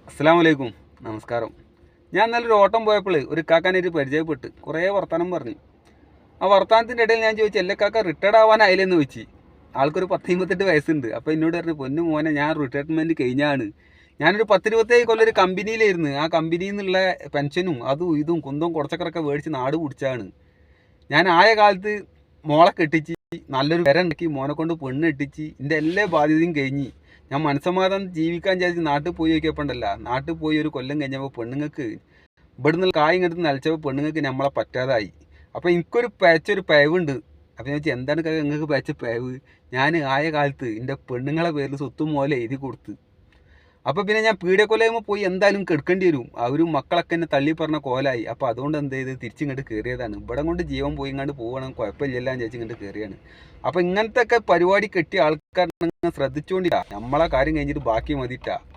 അസ്സലാമു അലൈക്കും. നമസ്കാരം. ഞാൻ നല്ലൊരു ഓട്ടം പോയപ്പോൾ ഒരു ഇക്കാക്കാനായിട്ട് പരിചയപ്പെട്ട് കുറേ വർത്തമാനം പറഞ്ഞു. ആ വർത്തമാനത്തിൻ്റെ ഇടയിൽ ഞാൻ ചോദിച്ചു, എല്ലാ കാക്ക റിട്ടയർഡ് ആവാനായില്ലെന്ന് ചോദിച്ചു. ആൾക്കൊരു 10-28 വയസ്സുണ്ട്. അപ്പോൾ എന്നോട് പറഞ്ഞു, പൊന്നു മോനെ ഞാൻ റിട്ടയർമെൻറ്റ് കഴിഞ്ഞാണ്. ഞാനൊരു 10-27 കൊല്ലം ഒരു കമ്പനിയിലായിരുന്നു. ആ കമ്പനിയിൽ നിന്നുള്ള പെൻഷനും അതും ഇതും കുന്തവും കുറച്ചക്കറൊക്കെ മേടിച്ച് നാട് പിടിച്ചാണ്. ഞാൻ ആയ കാലത്ത് മോളെ കെട്ടിച്ച് നല്ലൊരു പെര ഉണ്ടാക്കി മോനെ കൊണ്ട് പെണ്ണ് കെട്ടിച്ച് എൻ്റെ എല്ലാ ബാധ്യതയും കഴിഞ്ഞ് ഞാൻ മനസ്സമാധാനം ജീവിക്കാൻ വിചാരിച്ച് നാട്ടിൽ പോയി നോക്കിയപ്പോണ്ടല്ല, നാട്ടിൽ പോയി ഒരു കൊല്ലം കഴിഞ്ഞപ്പോൾ പെണ്ണുങ്ങൾക്ക് ഇവിടുന്ന് കായും കെടുത്ത് നിലച്ചപ്പോൾ പെണ്ണുങ്ങൾക്ക് നമ്മളെ പറ്റാതായി. അപ്പോൾ എനിക്കൊരു ഒരു പേവുണ്ട്. അപ്പോൾ ഞാൻ വെച്ചാൽ എന്താണ് നിങ്ങൾക്ക് പേച്ച പേവ്? ഞാൻ ആയ കാലത്ത് എൻ്റെ പെണ്ണുങ്ങളെ പേരിൽ സ്വത്തും മൂലം എഴുതി കൊടുത്ത്. അപ്പോൾ പിന്നെ ഞാൻ പീഡിയക്കൊലയുമ്പോൾ പോയി എന്തായാലും കെടുക്കേണ്ടി വരും. അവരും മക്കളൊക്കെ എന്നെ തള്ളി പറഞ്ഞ കോലായി. അപ്പോൾ അതുകൊണ്ട് എന്ത് ചെയ്ത് തിരിച്ചിങ്ങോട്ട് കയറിയതാണ്. ഇവിടെ കൊണ്ട് ജീവൻ പോയി ഇങ്ങോട്ട് പോകണം, കുഴപ്പമില്ലല്ലോ എന്ന് ചേച്ചി ഇങ്ങോട്ട് കയറിയാണ്. അപ്പോൾ ഇങ്ങനത്തെ ഒക്കെ പരിപാടി കെട്ടിയ ആൾക്കാർ ശ്രദ്ധിച്ചുകൊണ്ടില്ല, നമ്മളെ കാര്യം കഴിഞ്ഞിട്ട് ബാക്കി മതിയിട്ടാ.